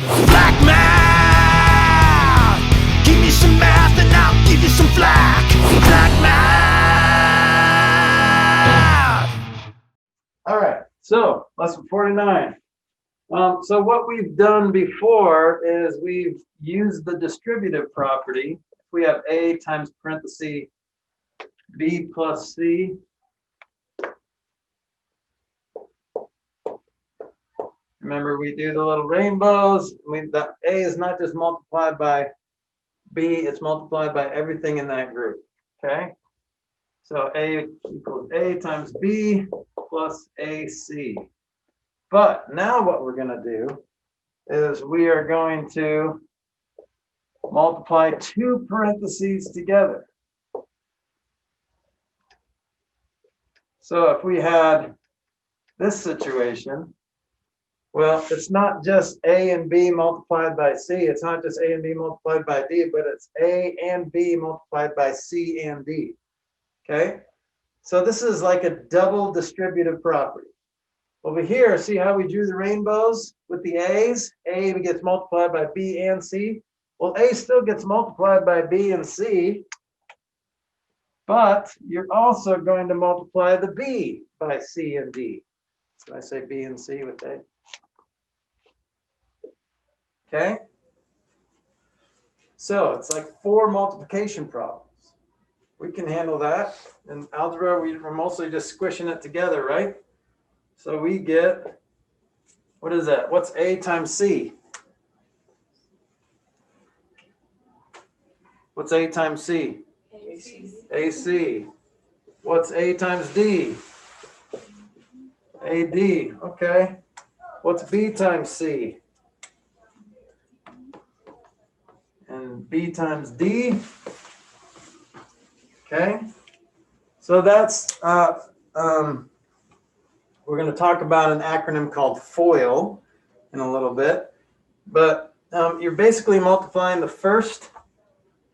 Flack math! Give me some math and I'll give you some flack. Flack math! All right, so lesson 49. So what we've done before is we've used the distributive property. If we have A times parenthesis B plus C, remember we do the little rainbows. The A is not just multiplied by B, it's multiplied by everything in that group, okay? So A equals A times B plus AC. But now what we're going to do is we are going to multiply two parentheses together. So if we had this situation, well, it's not just A and B multiplied by C. It's not just A and B multiplied by D, but it's A and B multiplied by C and D. Okay? So this is like a double distributive property. Over here, see how we drew the rainbows with the A's? A gets multiplied by B and C. Well, A still gets multiplied by B and C, but you're also going to multiply the B by C and D. So I say B and C with A. Okay? So it's like 4 multiplication problems. We can handle that. In algebra, we're mostly just squishing it together, right? So we get, what is that? What's A times C? What's A times C? AC. AC. What's A times D? AD. Okay. What's B times C? And B times D. Okay. So that's we're going to talk about an acronym called FOIL in a little bit, but you're basically multiplying the first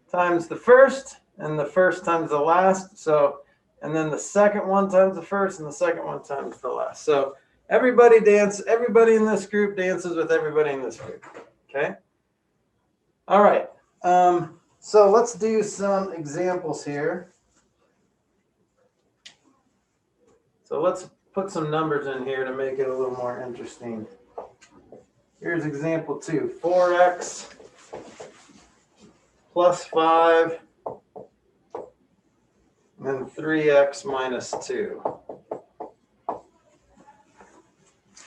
times the first and the first times the last. So, and then the second one times the first and the second one times the last. So everybody in this group dances with everybody in this group. Okay. All right. So let's do some examples here. So let's put some numbers in here to make it a little more interesting. Here's example 2, 4x plus 5, and then 3x minus 2.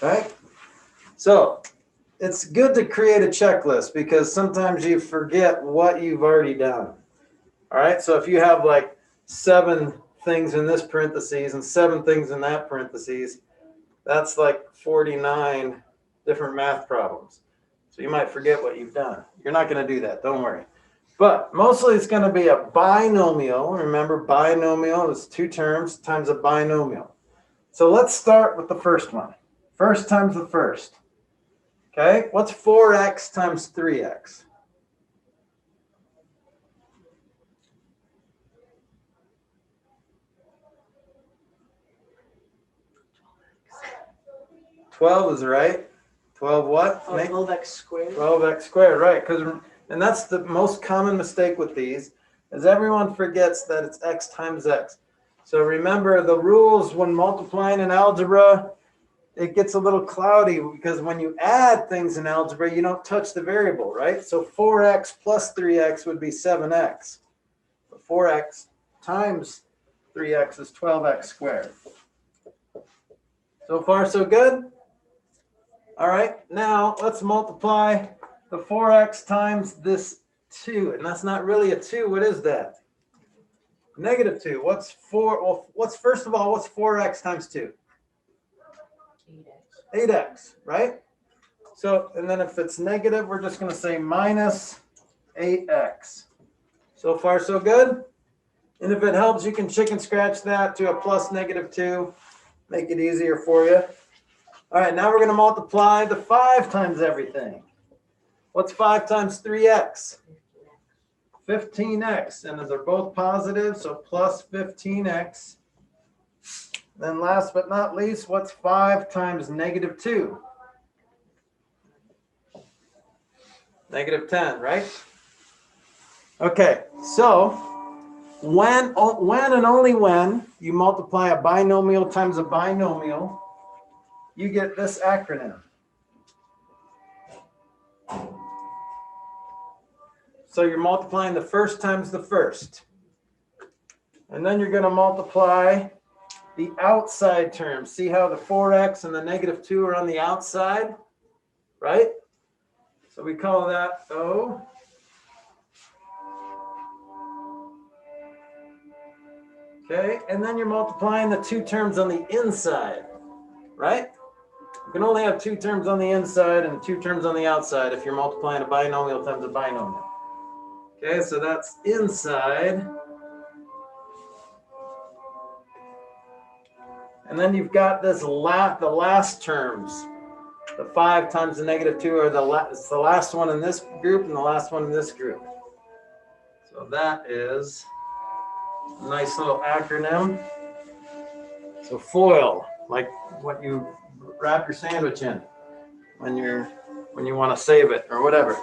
Okay, so it's good to create a checklist because sometimes you forget what you've already done. All right, so if you have like 7 things in this parentheses and 7 things in that parentheses, that's like 49 different math problems. So you might forget what you've done. You're not going to do that, don't worry. But mostly it's going to be a binomial. Remember, binomial is 2 terms times a binomial. So let's start with the first one. First times the first. Okay, what's 4x times 3x? $12 is right. 12 what? 12x squared. 12x squared, right. And that's the most common mistake with these, is everyone forgets that it's x times x. So remember the rules when multiplying in algebra, it gets a little cloudy because when you add things in algebra, you don't touch the variable, right? So 4x plus 3x would be 7x. But 4x times 3x is 12x squared. So far, so good? All right, now let's multiply the 4x times this 2. And that's not really a 2. What is that? Negative 2. What's 4? Well, first of all, what's 4x times 2? 8x, right? So, and then if it's negative, we're just going to say minus 8x. So far, so good? And if it helps, you can chicken scratch that to a plus negative 2. Make it easier for you. All right, now we're going to multiply the 5 times everything. What's 5 times 3x? 15x. And they're both positive, so plus 15x. Then last but not least, what's 5 times negative 2? Negative 10, right? Okay, so when and only when you multiply a binomial times a binomial, you get this acronym. So you're multiplying the first times the first. And then you're going to multiply the outside terms. See how the 4x and the negative 2 are on the outside, right? So we call that O. Okay, and then you're multiplying the two terms on the inside, right? You can only have two terms on the inside and two terms on the outside if you're multiplying a binomial times a binomial. Okay, so that's inside. And then you've got this the last terms. The 5 times the negative 2 are it's the last one in this group and the last one in this group. So that is a nice little acronym. So FOIL, like what you wrap your sandwich in when you want to save it or whatever.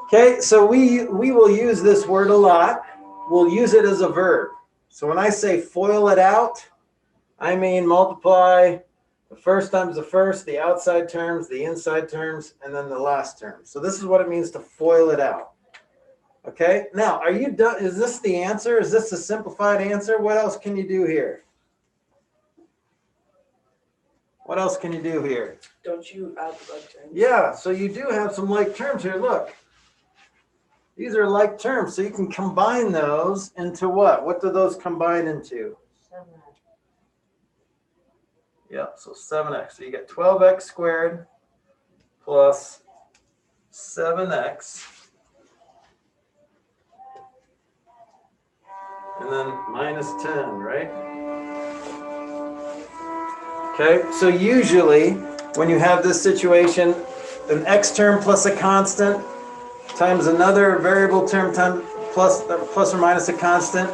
Okay, so we will use this word a lot. We'll use it as a verb. So when I say FOIL it out, I mean multiply the first times the first, the outside terms, the inside terms, and then the last term. So this is what it means to FOIL it out. Okay, now are you done? Is this the answer? Is this a simplified answer? What else can you do here? What else can you do here? Don't you add like terms? Yeah, so you do have some like terms here. Look, these are like terms, so you can combine those into what? What do those combine into? 7x. Yeah, so 7x. So you get 12x squared plus 7x. And then minus 10, right? Okay, so usually when you have this situation, an x term plus a constant times another variable term times plus or minus a constant,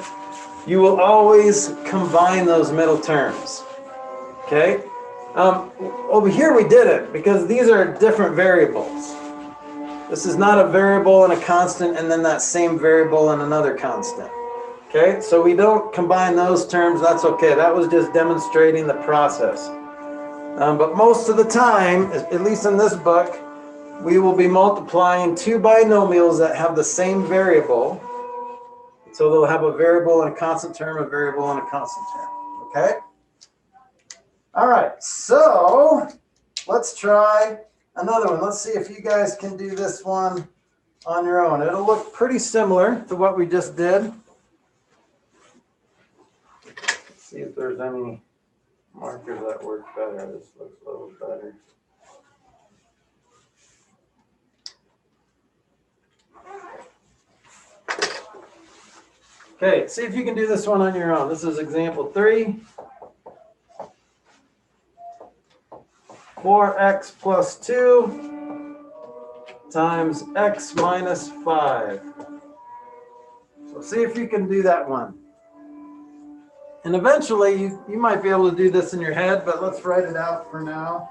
you will always combine those middle terms. Okay? Over here we didn't because these are different variables. This is not a variable and a constant and then that same variable and another constant. Okay, so we don't combine those terms. That's okay. That was just demonstrating the process. But most of the time, at least in this book, we will be multiplying two binomials that have the same variable. So they'll have a variable and a constant term, a variable and a constant term. Okay? All right, so let's try another one. Let's see if you guys can do this one on your own. It'll look pretty similar to what we just did. Let's see if there's any markers that work better. This looks a little better. Okay, see if you can do this one on your own. This is example 3. 4x plus 2 times x minus 5. So see if you can do that one. And eventually you might be able to do this in your head, but let's write it out for now.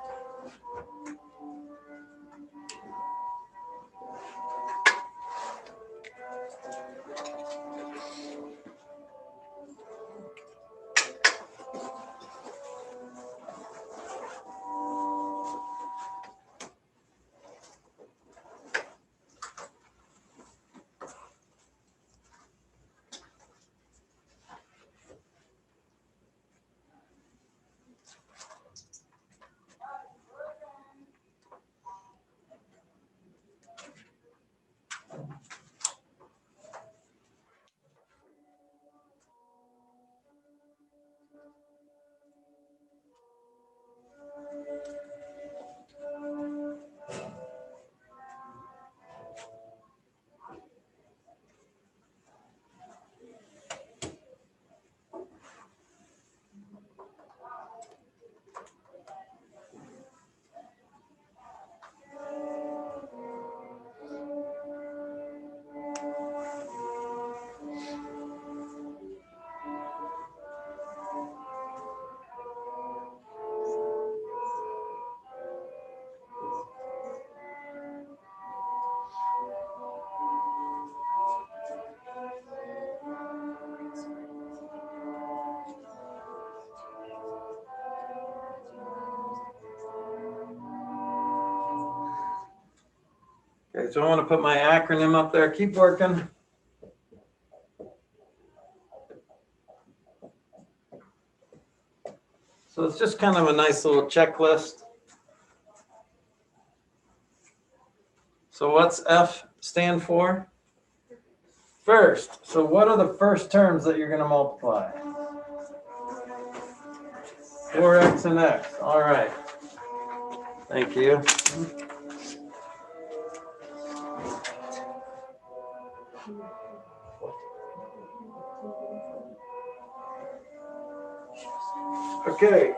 Okay, so I want to put my acronym up there. Keep working. So it's just kind of a nice little checklist. So what's F stand for? First. So what are the first terms that you're going to multiply? 4x and x. All right. Thank you. Okay.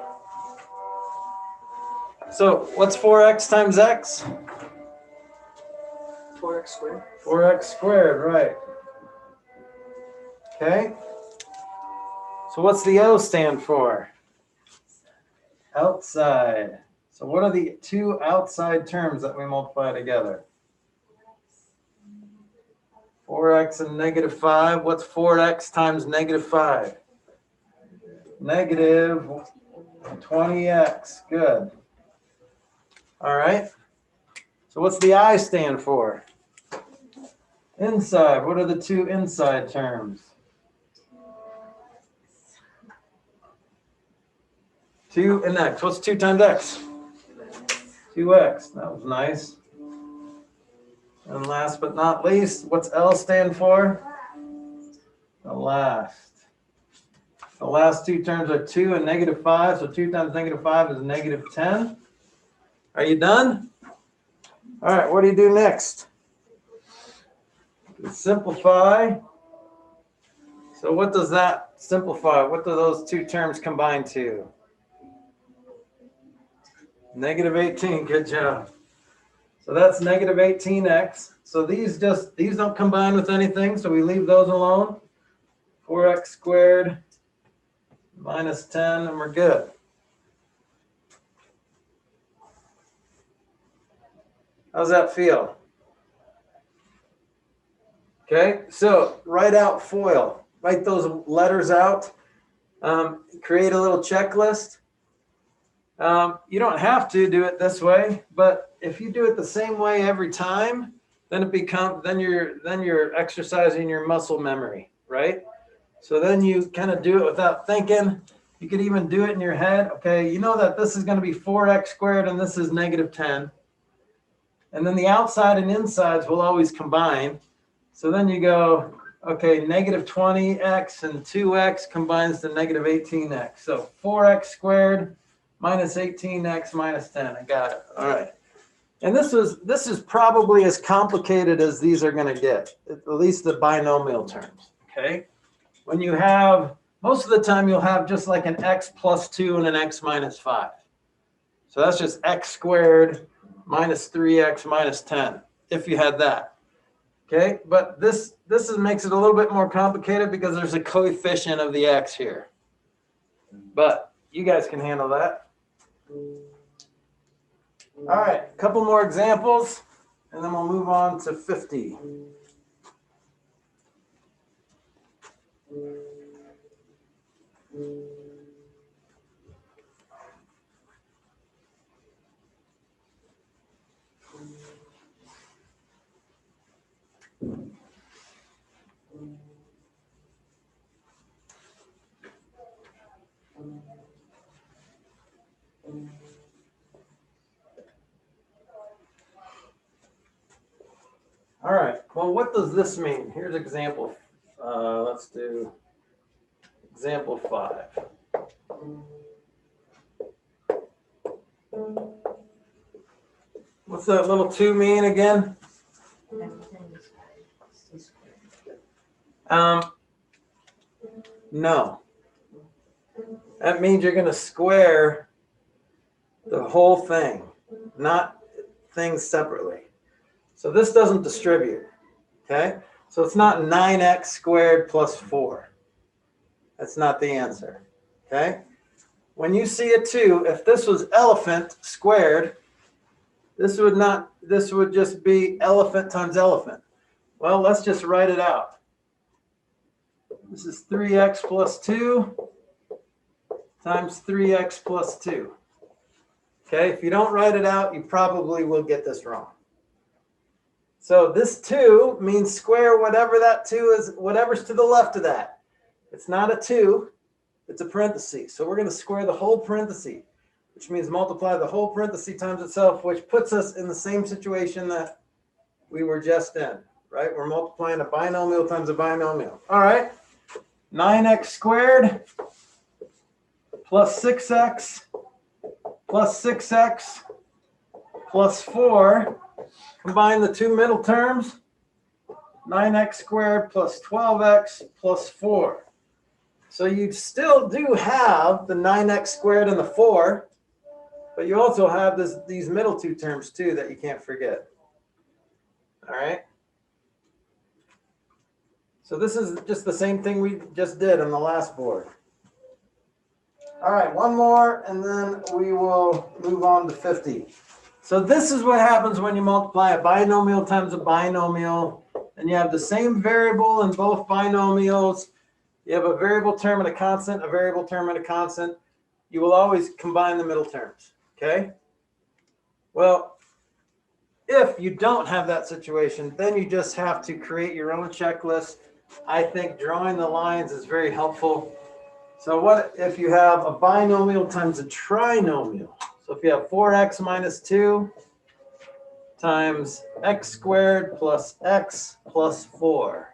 So what's 4x times x? 4x squared. 4x squared, right. Okay. So what's the O stand for? Outside. So what are the two outside terms that we multiply together? 4x and negative 5. What's 4x times negative 5? Negative 20x. Good. All right. So what's the I stand for? Inside. What are the two inside terms? 2 and x. What's 2 times x? 2x. That was nice. And last but not least, what's L stand for? The last. The last two terms are 2 and negative 5. So 2 times negative 5 is negative 10. Are you done? All right, what do you do next? Simplify. So what does that simplify? What do those two terms combine to? Negative 18. Good job. So that's negative 18x. So these don't combine with anything, so we leave those alone. 4x squared minus 10, and we're good. How's that feel? Okay, so write out FOIL. Write those letters out. Create a little checklist. You don't have to do it this way, but if you do it the same way every time, then you're exercising your muscle memory, right? So then you kind of do it without thinking. You could even do it in your head. Okay, you know that this is going to be 4x squared and this is negative 10. And then the outside and insides will always combine. So then you go, okay, negative 20x and 2x combines to negative 18x. So 4x squared minus 18x minus 10. I got it. All right. And this is probably as complicated as these are going to get, at least the binomial terms. Okay. When you have, most of the time you'll have just like an x plus 2 and an x minus 5. So that's just x squared minus 3x minus 10, if you had that. Okay, but this makes it a little bit more complicated because there's a coefficient of the x here. But you guys can handle that. All right, a couple more examples, and then we'll move on to 50. All right, well, what does this mean? Here's example. Let's do example 5. What's that little 2 mean again? No. That means you're going to square the whole thing, not things separately. So this doesn't distribute, okay? So it's not 9x squared plus 4. That's not the answer, okay? When you see a 2, if this was elephant squared, this would just be elephant times elephant. Well, let's just write it out. This is 3x plus 2 times 3x plus 2. Okay, if you don't write it out, you probably will get this wrong. So this 2 means square whatever that 2 is, whatever's to the left of that. It's not a 2, it's a parenthesis. So we're going to square the whole parenthesis, which means multiply the whole parenthesis times itself, which puts us in the same situation that we were just in, right? We're multiplying a binomial times a binomial. All right, 9x squared plus 6x plus 6x plus 4. Combine the two middle terms, 9x squared plus 12x plus 4. So you still do have the 9x squared and the 4, but you also have these middle two terms too that you can't forget. All right. So this is just the same thing we just did on the last board. All right, one more, and then we will move on to 50. So this is what happens when you multiply a binomial times a binomial, and you have the same variable in both binomials. You have a variable term and a constant, a variable term and a constant. You will always combine the middle terms, okay? Well, if you don't have that situation, then you just have to create your own checklist. I think drawing the lines is very helpful. So what if you have a binomial times a trinomial? So if you have 4x minus 2 times x squared plus x plus 4.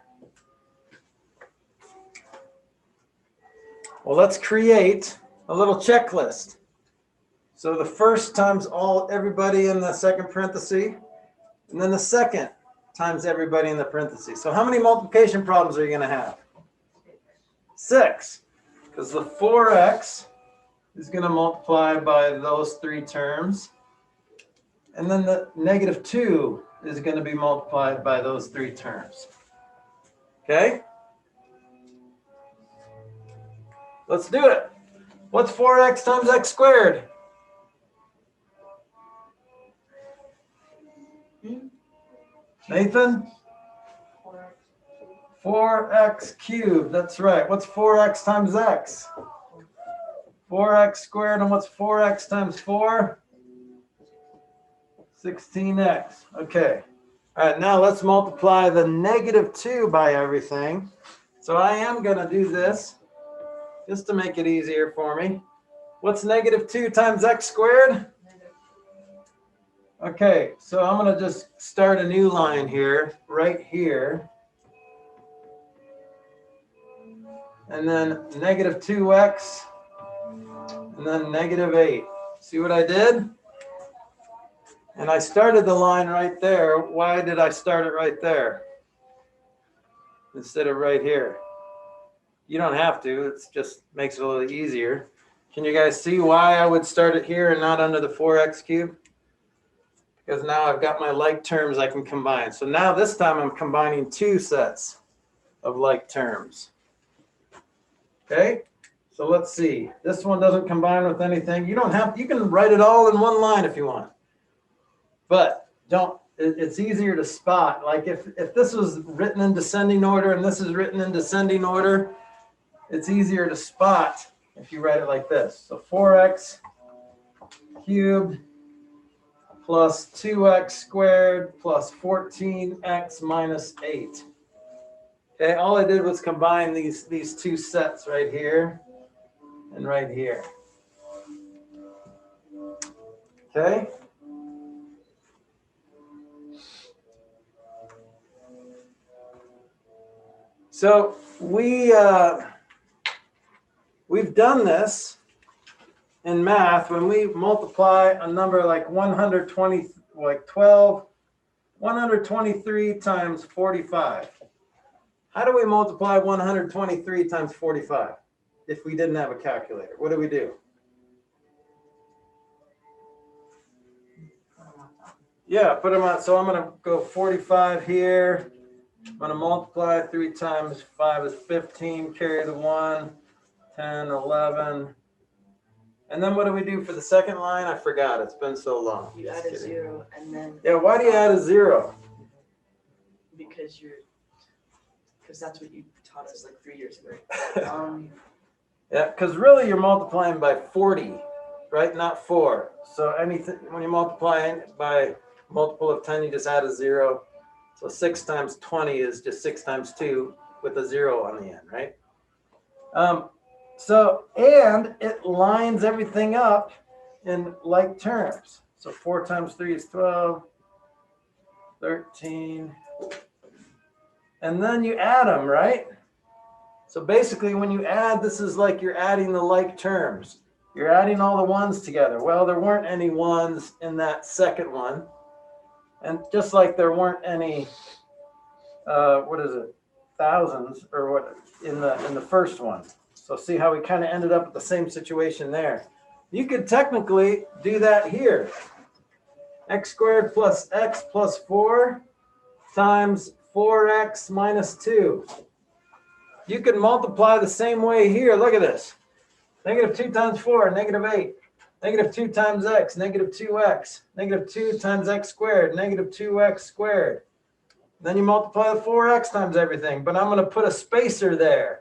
Well, let's create a little checklist. So the first times everybody in the second parenthesis, and then the second times everybody in the parentheses. So how many multiplication problems are you going to have? 6, because the 4x is going to multiply by those 3 terms. And then the negative 2 is going to be multiplied by those 3 terms. Okay? Let's do it. What's 4x times x squared? Nathan? 4x cubed. That's right. What's 4x times x? 4x squared. And what's 4x times 4? 16x. Okay. All right. Now let's multiply the negative 2 by everything. So I am going to do this just to make it easier for me. What's negative 2 times x squared? Okay, so I'm going to just start a new line here, right here. And then negative 2x, and then negative 8. See what I did? And I started the line right there. Why did I start it right there instead of right here? You don't have to. It just makes it a little easier. Can you guys see why I would start it here and not under the 4x cubed? Because now I've got my like terms I can combine. So now this time I'm combining 2 sets of like terms. Okay, so let's see. This one doesn't combine with anything. You can write it all in one line if you want. But it's easier to spot. Like if this was written in descending order and this is written in descending order, it's easier to spot if you write it like this. So 4x cubed plus 2x squared plus 14x minus 8. Okay, all I did was combine these 2 sets right here and right here. Okay. So we've done this in math when we multiply a number like 123 times 45. How do we multiply 123 times 45 if we didn't have a calculator? What do we do? Yeah, put them on. So I'm going to go 45 here. I'm going to multiply 3 times 5 is 15, carry the 1, 10, 11. And then what do we do for the second line? I forgot. It's been so long. You add a 0 and then. Yeah, why do you add a 0? Because that's what you taught us like 3 years ago. Yeah, because really you're multiplying by 40, right? Not 4. So anything when you multiply by multiple of 10, you just add a 0. So 6 times 20 is just 6 times 2 with a 0 on the end, right? And it lines everything up in like terms. So 4 times 3 is 12, 13. And then you add them, right? So basically when you add, this is like you're adding the like terms. You're adding all the ones together. Well, there weren't any ones in that second one. And just like there weren't any, thousands or what in the first one. So see how we kind of ended up at the same situation there. You could technically do that here. X squared plus x plus 4 times 4x minus 2. You can multiply the same way here. Look at this. Negative 2 times 4, negative 8. Negative 2 times x, negative 2x. Negative 2 times x squared, negative 2x squared. Then you multiply the 4x times everything. But I'm going to put a spacer there.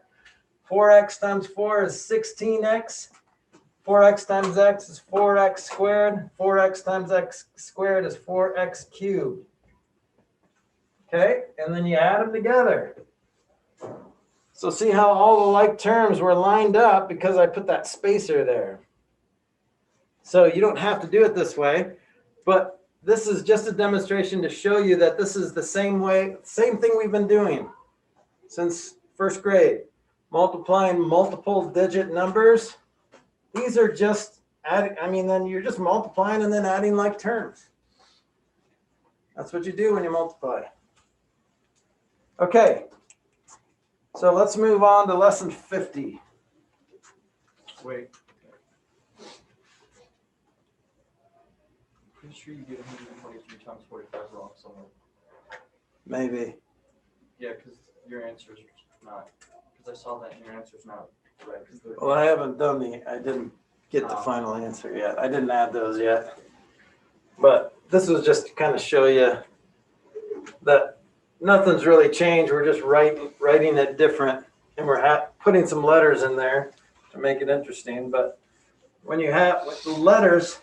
4x times 4 is 16x. 4x times x is 4x squared. 4x times x squared is 4x cubed. Okay, and then you add them together. So see how all the like terms were lined up because I put that spacer there. So you don't have to do it this way, but this is just a demonstration to show you that this is the same way, same thing we've been doing since first grade. Multiplying multiple digit numbers. These are just adding, then you're just multiplying and then adding like terms. That's what you do when you multiply. Okay, so let's move on to lesson 50. Wait. Pretty sure you get 123 times 45 wrong somewhere. Maybe. Yeah, because your answer's not. Because I saw that and your answer's not right. Well, I didn't get the final answer yet. I didn't add those yet. But this was just to kind of show you that nothing's really changed. We're just writing it different. And we're putting some letters in there to make it interesting. But when you have, the letters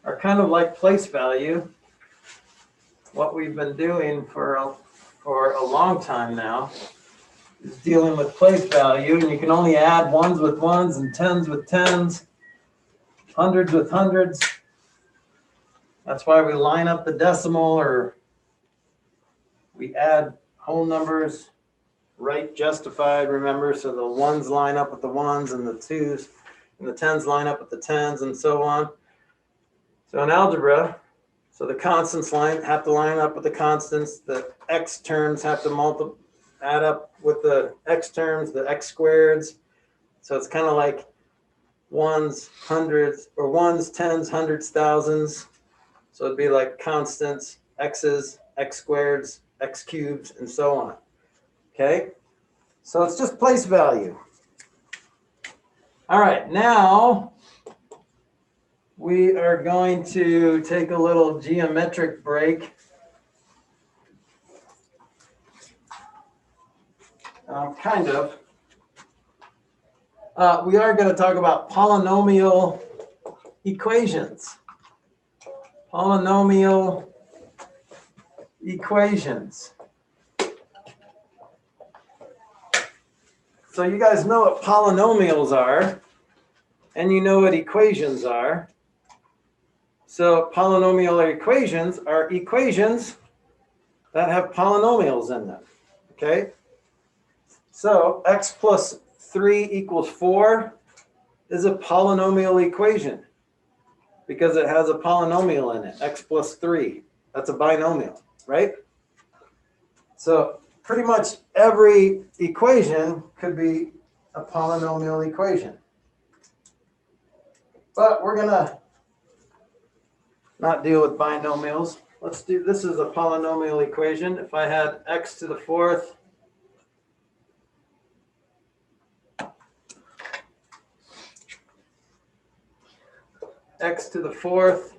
are kind of like place value. What we've been doing for a long time now is dealing with place value, and you can only add ones with ones and tens with tens, hundreds with hundreds. That's why we line up the decimal, or we add whole numbers, right justified, remember, so the ones line up with the ones and the twos, and the tens line up with the tens, and so on. So in algebra, so the constants have to line up with the constants, the x terms have to add up with the x terms, the x squareds. So it's kind of like ones, hundreds, or ones, tens, hundreds, thousands. So it'd be like constants, x's, x squareds, x cubes, and so on. Okay, so it's just place value. All right, now we are going to take a little geometric break. Kind of. We are going to talk about polynomial equations. Polynomial equations. So you guys know what polynomials are, and you know what equations are. So polynomial equations are equations that have polynomials in them. Okay? So x plus 3 equals 4 is a polynomial equation because it has a polynomial in it, x plus 3. That's a binomial, right? So pretty much every equation could be a polynomial equation. But we're going to not deal with binomials. Let's do, this is a polynomial equation. If I had x to the 4th x to the 4th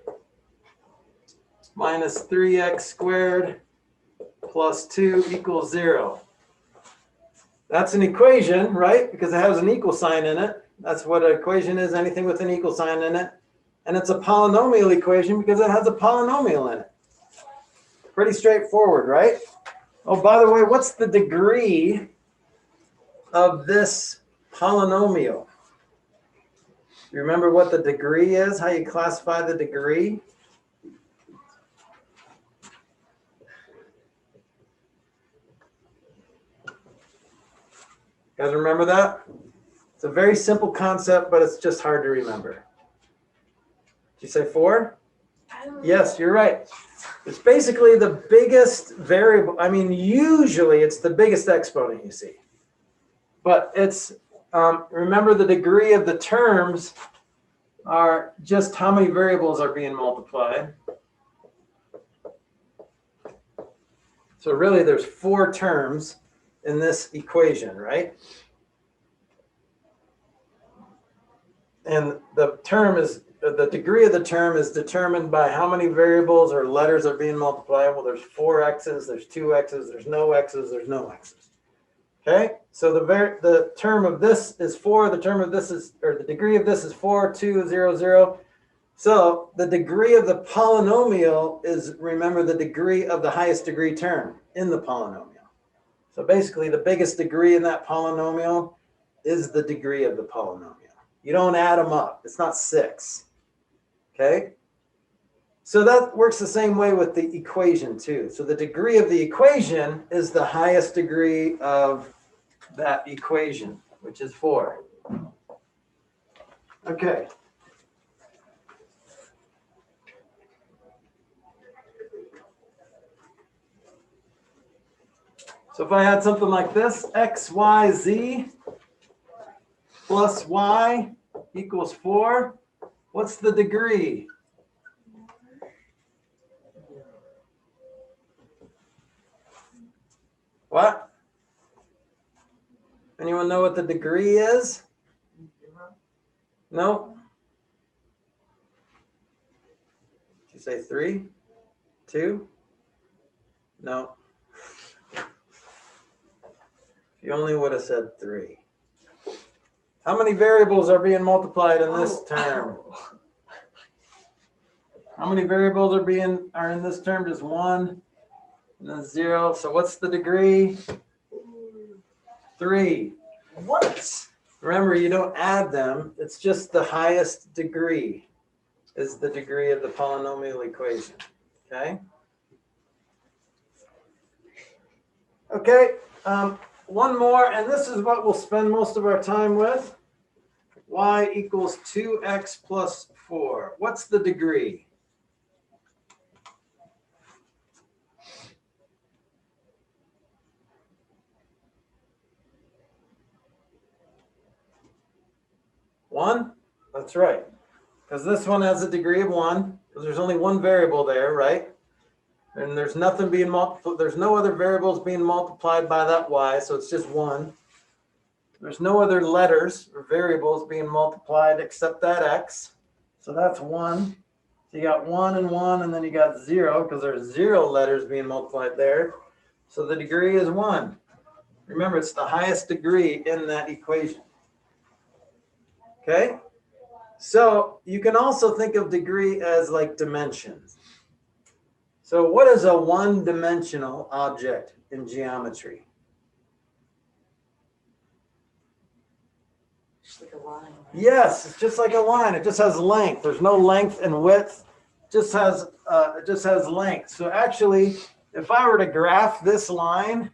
minus 3x squared plus 2 equals 0. That's an equation, right? Because it has an equal sign in it. That's what an equation is, anything with an equal sign in it. And it's a polynomial equation because it has a polynomial in it. Pretty straightforward, right? Oh, by the way, what's the degree of this polynomial? You remember what the degree is? How you classify the degree? Guys remember that? It's a very simple concept, but it's just hard to remember. Did you say 4? Yes, you're right. It's basically the biggest variable. I mean, usually it's the biggest exponent you see. But it's, remember the degree of the terms are just how many variables are being multiplied. So really there's 4 terms in this equation, right? And the term is, the degree of the term is determined by how many variables or letters are being multiplied. Well, there's 4 x's, there's 2 x's, there's no x's, there's no x's. Okay, so the term of this is 4, the term of this is, or the degree of this is 4, 2, 0, 0. So the degree of the polynomial is, remember, the degree of the highest degree term in the polynomial. So basically the biggest degree in that polynomial is the degree of the polynomial. You don't add them up. It's not 6. Okay? So that works the same way with the equation too. So the degree of the equation is the highest degree of that equation, which is 4. Okay. So if I had something like this, x, y, z plus y equals 4, what's the degree? What? Anyone know what the degree is? No? Did you say 3? 2? No. You only would have said 3. How many variables are being multiplied in this term? How many variables are in this term? Just 1 and then 0. So what's the degree? 3. What? Remember, you don't add them. It's just the highest degree is the degree of the polynomial equation. Okay? Okay. One more, and this is what we'll spend most of our time with. Y equals 2x plus 4. What's the degree? One? That's right. Because this one has a degree of 1, because there's only one variable there, right? And there's nothing being multiplied. There's no other variables being multiplied by that y, so it's just 1. There's no other letters or variables being multiplied except that x. So that's 1. So you got 1 and 1, and then you got 0, because there's 0 letters being multiplied there. So the degree is 1. Remember, it's the highest degree in that equation. Okay? So you can also think of degree as like dimensions. So what is a one-dimensional object in geometry? Just like a line. Right? Yes, it's just like a line. It just has length. There's no length and width. It just has length. So actually, if I were to graph this line,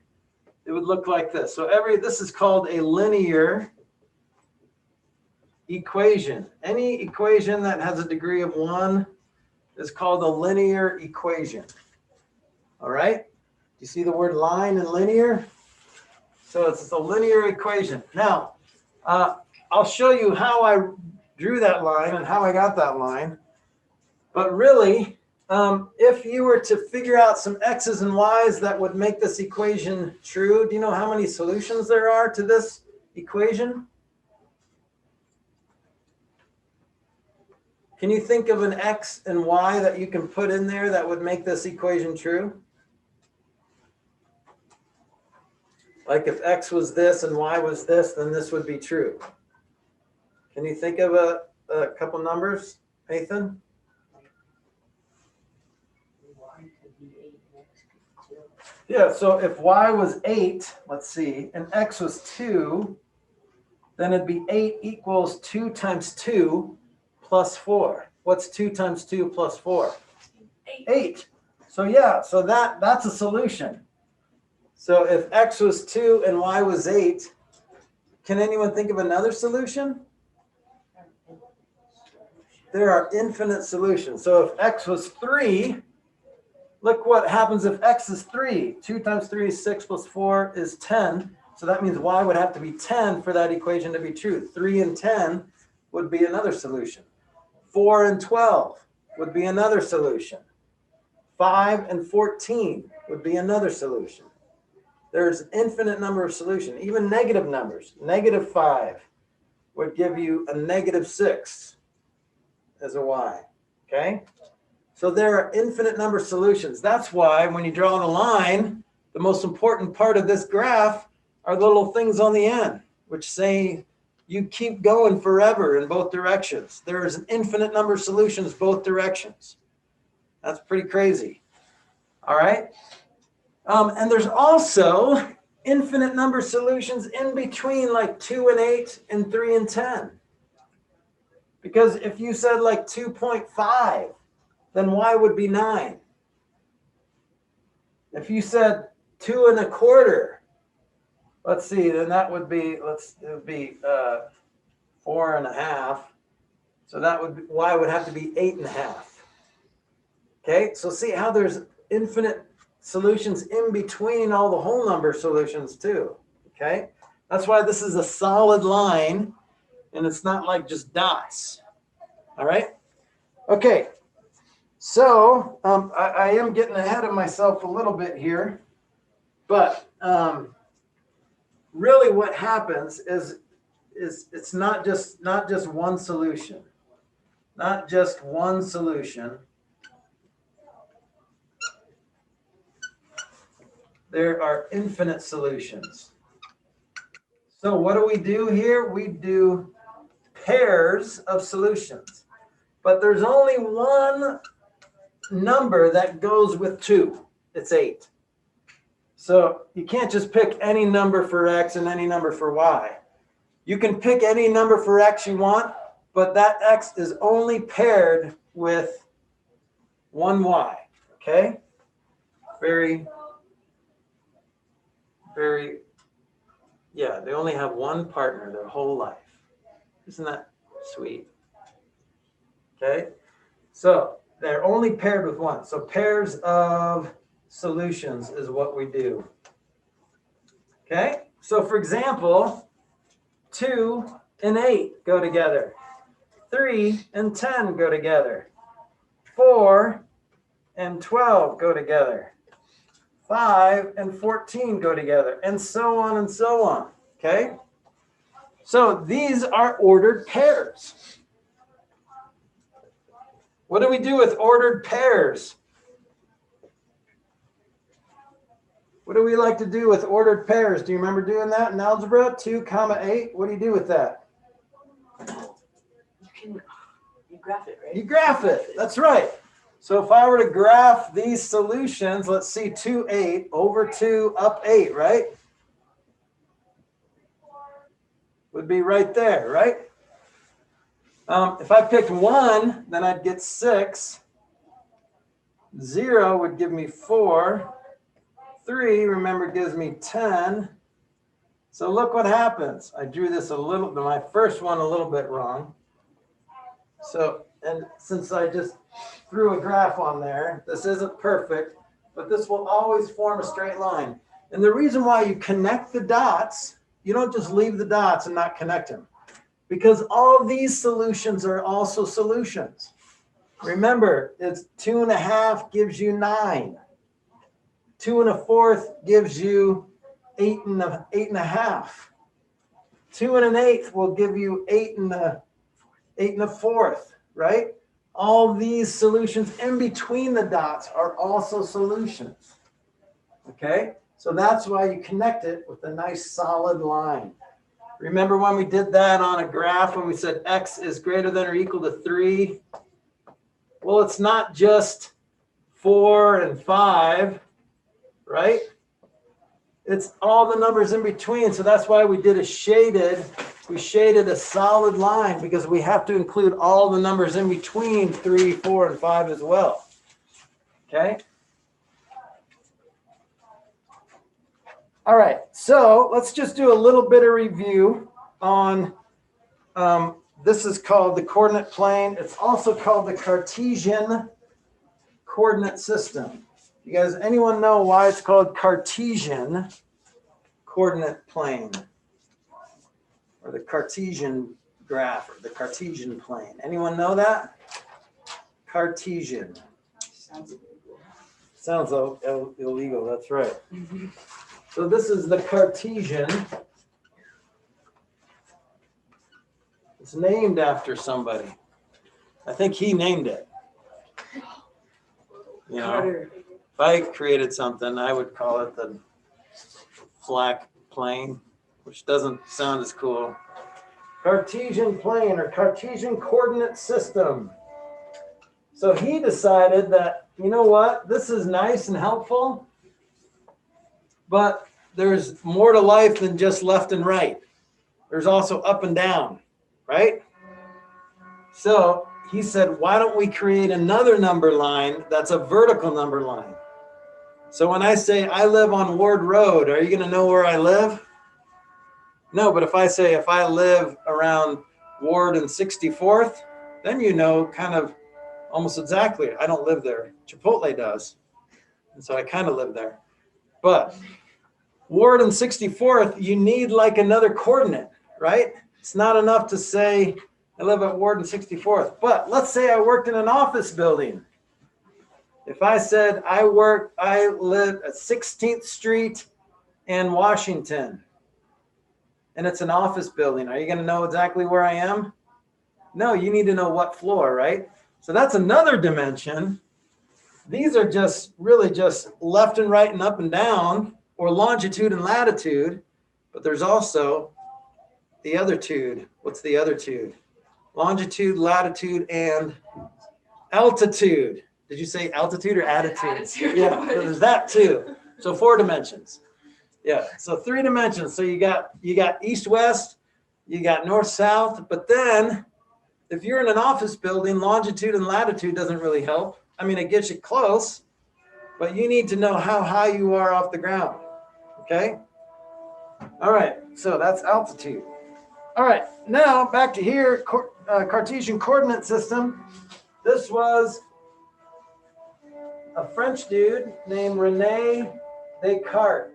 it would look like this. So this is called a linear equation. Any equation that has a degree of 1 is called a linear equation. All right? Do you see the word line and linear? So it's a linear equation. Now, I'll show you how I drew that line and how I got that line. But really, if you were to figure out some x's and y's that would make this equation true, do you know how many solutions there are to this equation? Can you think of an x and y that you can put in there that would make this equation true? Like if x was this and y was this, then this would be true. Can you think of a couple numbers, Nathan? Yeah, so if y was 8, let's see, and x was 2, then it'd be 8 equals 2 times 2 plus 4. What's 2 times 2 plus 4? 8. So yeah, so that's a solution. So if x was 2 and y was 8, can anyone think of another solution? There are infinite solutions. So if x was 3, look what happens if x is 3. 2 times 3 is 6 plus 4 is 10. So that means y would have to be 10 for that equation to be true. 3 and 10 would be another solution. 4 and 12 would be another solution. 5 and 14 would be another solution. There's an infinite number of solutions, even negative numbers. Negative 5 would give you a negative 6 as a y, okay? So there are infinite number of solutions. That's why when you draw on a line, the most important part of this graph are the little things on the end, which say you keep going forever in both directions. There is an infinite number of solutions both directions. That's pretty crazy. All right. And there's also infinite number of solutions in between, like 2 and 8 and 3 and 10. Because if you said like 2.5, then y would be 9. If you said 2 1/4, let's see, then that would be, it would be 4 1/2. So that would be, y would have to be 8 1/2. Okay, so see how there's infinite solutions in between all the whole number solutions too. Okay, that's why this is a solid line and it's not like just dots. All right. Okay. So I am getting ahead of myself a little bit here, but really what happens is it's not just one solution, not just one solution. There are infinite solutions. So what do we do here? We do pairs of solutions, but there's only one number that goes with 2. It's 8. So you can't just pick any number for x and any number for y. You can pick any number for x you want, but that x is only paired with one y. Okay? Very, yeah, they only have one partner their whole life. Isn't that sweet? Okay? So they're only paired with one. So pairs of solutions is what we do. Okay? So for example, 2 and 8 go together. 3 and 10 go together. 4 and 12 go together. 5 and 14 go together, and so on and so on. Okay? So these are ordered pairs. What do we do with ordered pairs? What do we like to do with ordered pairs? Do you remember doing that in algebra? 2, 8. What do you do with that? You graph it, right? You graph it. That's right. So if I were to graph these solutions, let's see, 2, 8 over 2 up 8, right? Would be right there, right? If I picked 1, then I'd get 6. 0 would give me 4. 3, remember, gives me 10. So look what happens. I drew this my first one a little bit wrong. So, and since I just threw a graph on there, this isn't perfect, but this will always form a straight line. And the reason why you connect the dots, you don't just leave the dots and not connect them, because all these solutions are also solutions. Remember, it's 2 1/2 gives you 9. 2 1/4 gives you 8 1/2. 2 1/8 will give you 8 1/4, right? All these solutions in between the dots are also solutions. Okay? So that's why you connect it with a nice solid line. Remember when we did that on a graph when we said x is greater than or equal to 3? Well, it's not just 4, and 5, right? It's all the numbers in between. So that's why we did we shaded a solid line, because we have to include all the numbers in between 3, 4, and 5 as well. Okay? All right, so let's just do a little bit of review on, this is called the coordinate plane. It's also called the Cartesian coordinate system. You guys, anyone know why it's called Cartesian coordinate plane? Or the Cartesian graph, or the Cartesian plane? Anyone know that? Cartesian. Sounds illegal. Sounds illegal, that's right. So this is the Cartesian. It's named after somebody. I think he named it. You know, Carter. if I created something, I would call it the Flack plane, which doesn't sound as cool. Cartesian plane, or Cartesian coordinate system. So he decided that, you know what, this is nice and helpful, but there's more to life than just left and right. There's also up and down, right? So he said, why don't we create another number line that's a vertical number line? So when I say I live on Ward Road, are you going to know where I live? No, but if I say if I live around Ward and 64th, then you know kind of almost exactly. I don't live there. Chipotle does. And so I kind of live there. But Ward and 64th, you need like another coordinate, right? It's not enough to say I live at Ward and 64th. But let's say I worked in an office building. If I said I live at 16th Street and Washington, and it's an office building, are you going to know exactly where I am? No, you need to know what floor, right? So that's another dimension. These are just really just left and right and up and down, or longitude and latitude. But there's also the other tude. What's the other tude? Longitude, latitude, and altitude. Did you say altitude or attitude? Attitude. Yeah, so there's that too. So 4 dimensions. Yeah, so 3 dimensions. So you got east-west, you got north-south, but then if you're in an office building, longitude and latitude doesn't really help. I mean, it gets you close, but you need to know how high you are off the ground, okay? All right, so that's altitude. All right, now back to here, Cartesian coordinate system. This was a French dude named René Descartes.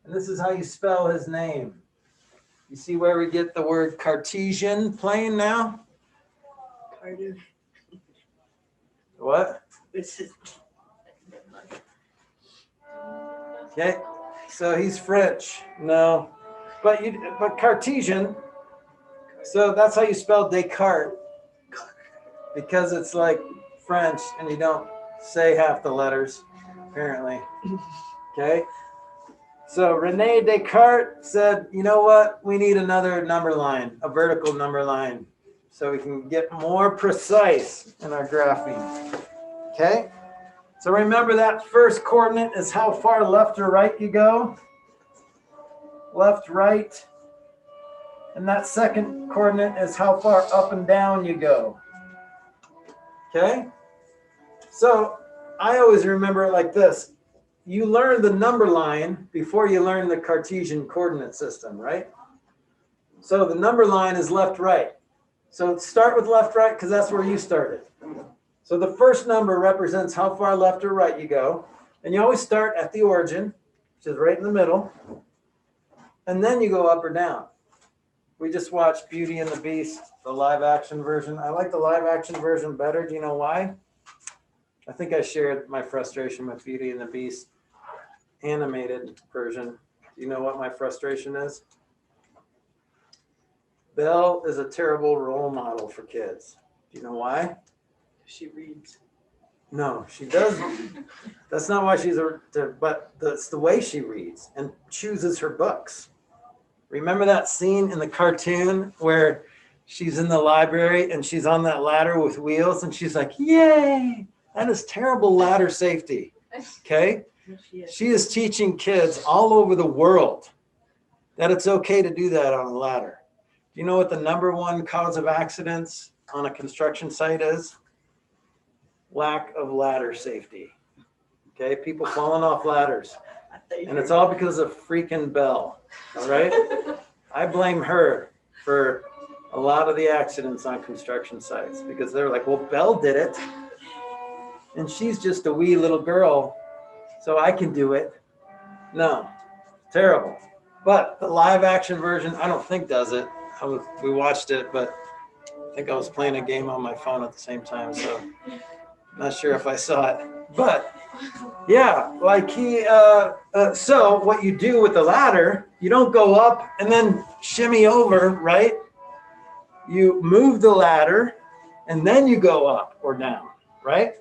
And this is how you spell his name. You see where we get the word Cartesian plane now? Carter. What? This is. Okay, so he's French. No, but Cartesian. So that's how you spell Descartes, because it's like French and you don't say half the letters, apparently. Okay. So René Descartes said, you know what? We need another number line, a vertical number line, so we can get more precise in our graphing. Okay? So remember that first coordinate is how far left or right you go. Left, right. And that second coordinate is how far up and down you go. Okay? So I always remember it like this. You learn the number line before you learn the Cartesian coordinate system, right? So the number line is left, right. So start with left, right, because that's where you started. So the first number represents how far left or right you go. And you always start at the origin, which is right in the middle. And then you go up or down. We just watched Beauty and the Beast, the live action version. I like the live action version better. Do you know why? I think I shared my frustration with Beauty and the Beast animated version. Do you know what my frustration is? Belle is a terrible role model for kids. Do you know why? She reads. No, she doesn't. That's not why she's but that's the way she reads and chooses her books. Remember that scene in the cartoon where she's in the library and she's on that ladder with wheels and she's like, yay, That is terrible ladder safety. Okay? She is teaching kids all over the world that it's okay to do that on a ladder. Do you know what the #1 cause of accidents on a construction site is? Lack of ladder safety. Okay, people falling off ladders. And it's all because of freaking Belle. All right? I blame her for a lot of the accidents on construction sites because they're like, well, Belle did it. And she's just a wee little girl, so I can do it. No, terrible. But the live action version, I don't think does it. We watched it, but I think I was playing a game on my phone at the same time, so I'm not sure if I saw it. But yeah, like so what you do with the ladder, you don't go up and then shimmy over, right? You move the ladder and then you go up or down, right?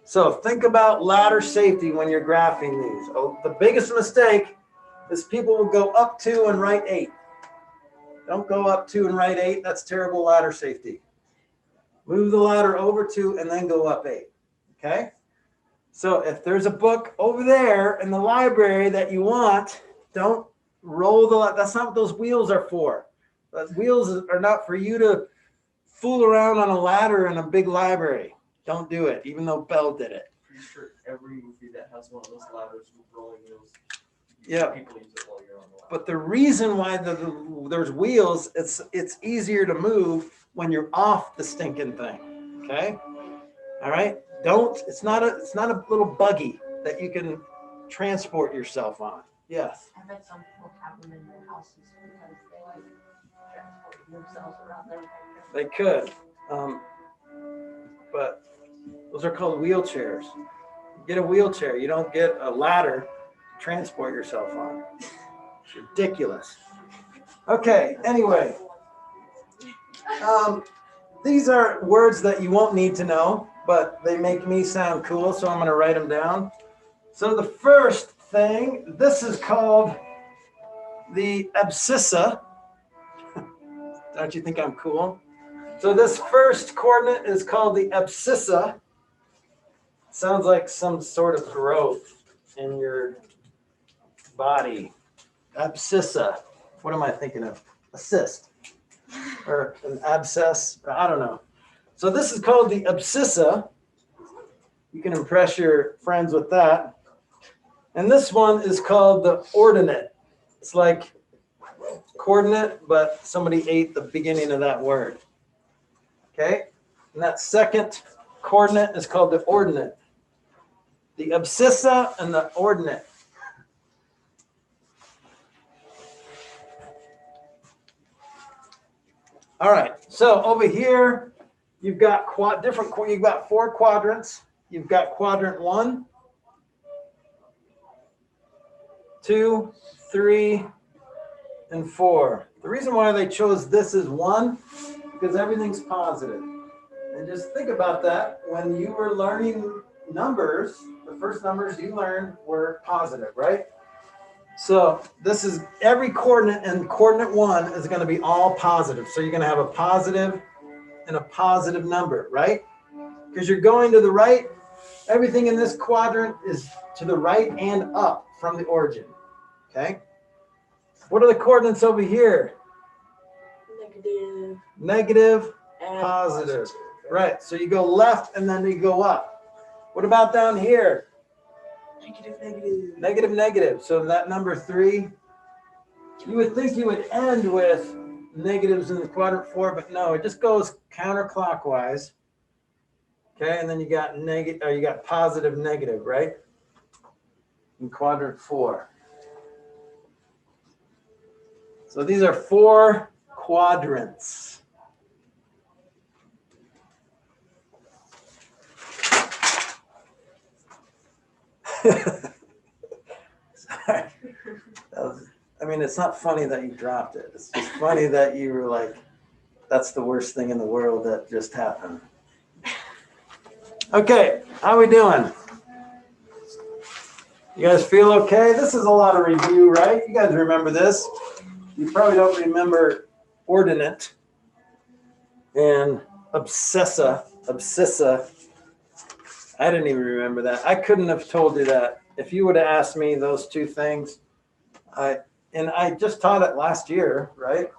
So think about ladder safety when you're graphing these. Oh, the biggest mistake is people will go up 2 and right 8. Don't go up 2 and right 8. That's terrible ladder safety. Move the ladder over 2 and then go up 8. Okay? So if there's a book over there in the library that you want, don't roll the ladder. That's not what those wheels are for. Those wheels are not for you to fool around on a ladder in a big library. Don't do it, even though Belle did it. Pretty sure every movie that has one of those ladders with rolling wheels, Yeah. people use it while you're on the ladder. But the reason why there's wheels, it's easier to move when you're off the stinking thing. Okay? All right? It's not a little buggy that you can transport yourself on. Yes. I bet some people have them in their houses because they like transporting themselves around their home. They could. But those are called wheelchairs. You get a wheelchair. You don't get a ladder to transport yourself on. It's ridiculous. Okay, anyway. These are words that you won't need to know, but they make me sound cool, so I'm going to write them down. So the first thing, this is called the abscissa. Don't you think I'm cool? So this first coordinate is called the abscissa. Sounds like some sort of growth in your body. Abscissa. What am I thinking of? A cyst or an abscess? I don't know. So this is called the abscissa. You can impress your friends with that. And this one is called the ordinate. It's like coordinate, but somebody ate the beginning of that word. Okay? And that second coordinate is called the ordinate. The abscissa and the ordinate. All right. So over here, you've got you've got 4 quadrants. You've got quadrant 1, 2, 3, and 4. The reason why they chose this as 1, because everything's positive. And just think about that. When you were learning numbers, the first numbers you learned were positive, right? So this is every coordinate, and coordinate 1 is going to be all positive. So you're going to have a positive and a positive number, right? Because you're going to the right. Everything in this quadrant is to the right and up from the origin. Okay? What are the coordinates over here? Negative. Negative, And positive. Right. So you go left and then you go up. What about down here? Negative, negative. Negative, negative. So that number 3, you would think you would end with negatives in the quadrant 4, but no, it just goes counterclockwise. Okay, and then you got you got positive, negative, right? In quadrant 4. So these are 4 quadrants. Sorry. I mean, it's not funny that you dropped it. It's just funny that you were like, that's the worst thing in the world that just happened. Okay, how we doing? You guys feel okay? This is a lot of review, right? You guys remember this. You probably don't remember ordinate and abscissa. I didn't even remember that. I couldn't have told you that. If you would have asked me those two things, I just taught it last year, right?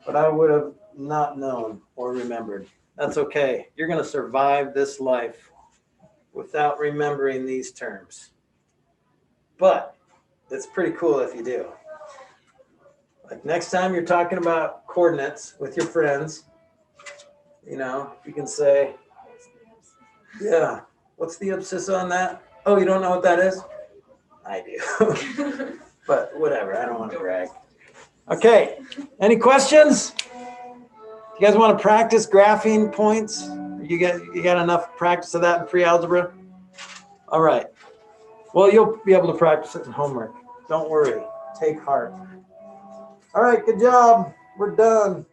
But I would have not known or remembered. That's okay. You're going to survive this life without remembering these terms. But it's pretty cool if you do. Like next time you're talking about coordinates with your friends, you know, you can say, yeah, what's the abscissa on that? Oh, you don't know what that is? I do. But whatever, I don't want to brag. Okay, any questions? You guys want to practice graphing points? You got enough practice of that in pre-algebra? All right. Well, you'll be able to practice it in homework. Don't worry. Take heart. All right, good job. We're done.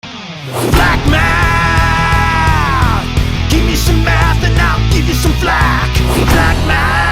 Black math, give me some math and I'll give you some flack. Black math.